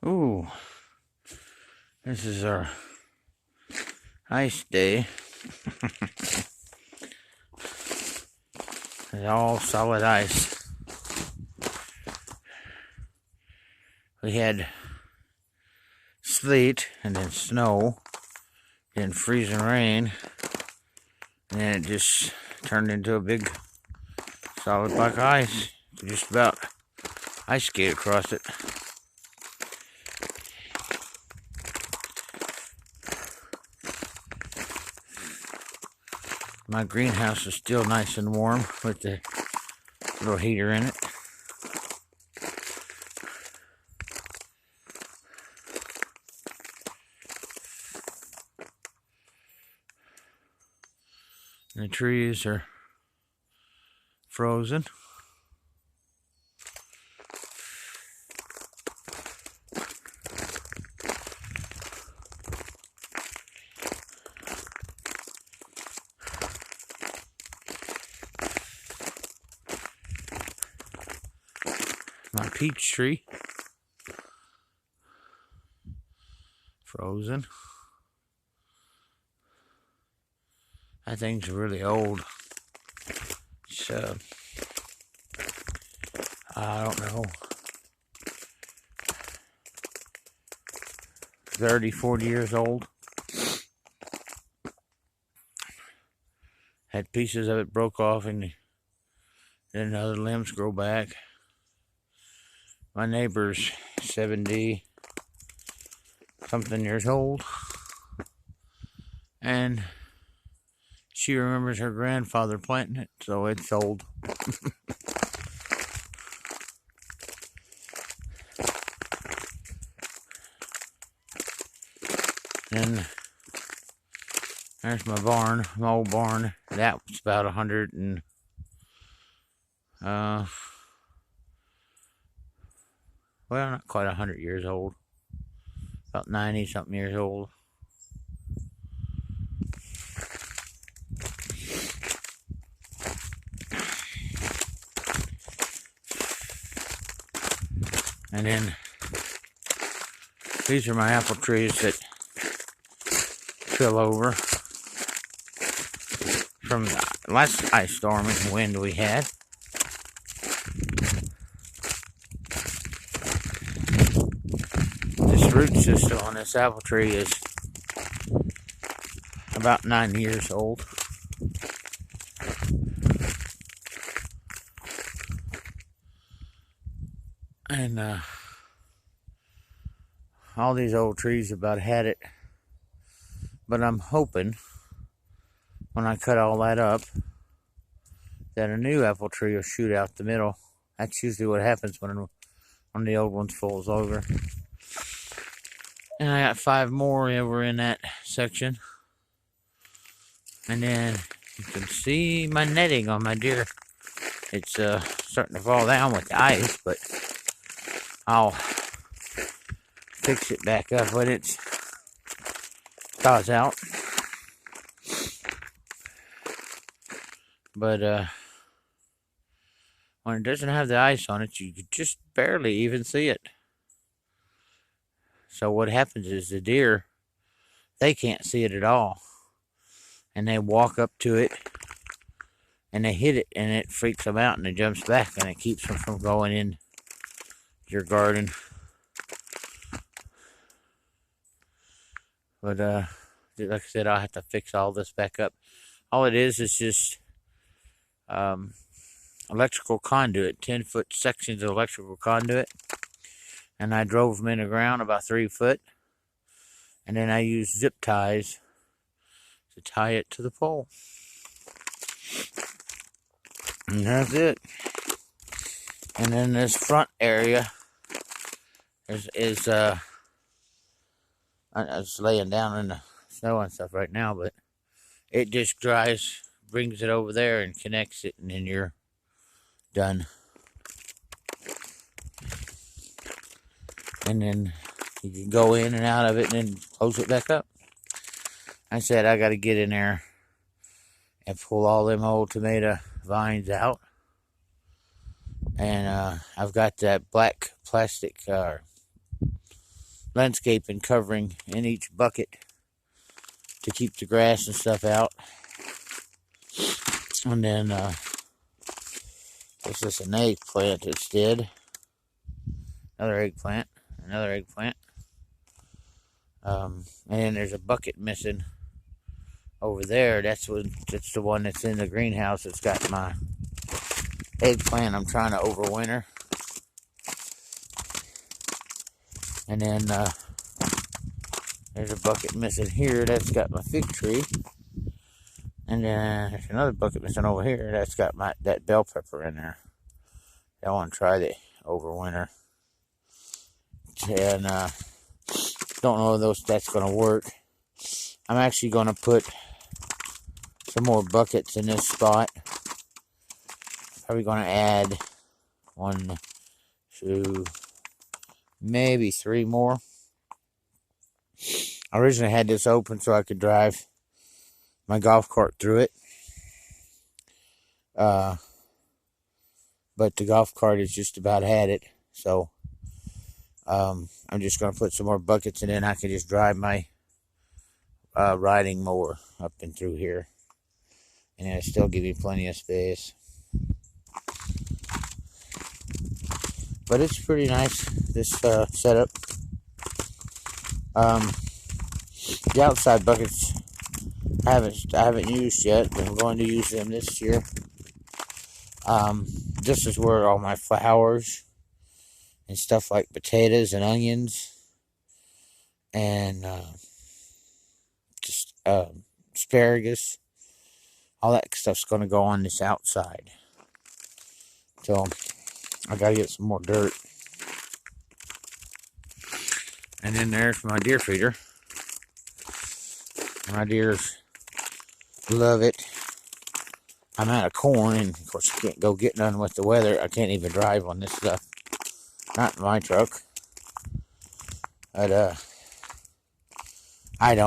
Ooh, this is our ice day. It's all solid ice. We had sleet and then snow, then freezing rain, and then it just turned into a big solid block of ice. Just about ice skate across it. My greenhouse is still nice and warm with the little heater in it. The trees are frozen. My peach tree, frozen. That thing's really old. So, I don't know, 30, 40 years old. Had pieces of it broke off and then other limbs grow back. My neighbor's 70 something years old, and she remembers her grandfather planting it, so it's old. And there's my barn, my old barn. That was about 100 and well, not quite 100 years old. About 90 something years old. And then these are my apple trees that fell over from the last ice storm and wind we had. This root system on this apple tree is about 9 years old. And all these old trees about had it. But I'm hoping when I cut all that up that a new apple tree will shoot out the middle. That's usually what happens when the old ones falls over. And I got 5 more over in that section. And then you can see my netting on my deer. It's starting to fall down with the ice, but I'll fix it back up when it thaws out. But when it doesn't have the ice on it, you could just barely even see it. So what happens is the deer, they can't see it at all. And they walk up to it and they hit it and it freaks them out and it jumps back and it keeps them from going in your garden. But like I said, I'll have to fix all this back up. All it is just electrical conduit, 10-foot sections of electrical conduit. And I drove them in the ground about 3 foot. And then I used zip ties to tie it to the pole. And that's it. And then this front area is I was laying down in the snow and stuff right now, but it just dries, brings it over there and connects it, and then you're done. And then you can go in and out of it and then close it back up. I said I got to get in there and pull all them old tomato vines out. And I've got that black plastic landscaping covering in each bucket to keep the grass and stuff out. And then this is an eggplant instead. Another eggplant. Another eggplant. And then there's a bucket missing over there. That's the one that's in the greenhouse. It's got my eggplant I'm trying to overwinter. And then there's a bucket missing here. That's got my fig tree. And then there's another bucket missing over here. That's got that bell pepper in there. I want to try the overwinter. And don't know if that's going to work. I'm actually going to put some more buckets in this spot. Probably going to add 1, 2, maybe 3 more. I originally had this open so I could drive my golf cart through it. But the golf cart has just about had it. So I'm just going to put some more buckets and then I can just drive my riding mower up and through here. And it'll still give me plenty of space. But it's pretty nice, this setup. The outside buckets I haven't used yet, but I'm going to use them this year. This is where all my flowers and stuff like potatoes and onions and just asparagus, all that stuff's going to go on this outside. So I got to get some more dirt. And then there's my deer feeder. My deers love it. I'm out of corn, and of course I can't go get none with the weather. I can't even drive on this stuff. Not in my truck. But I don't.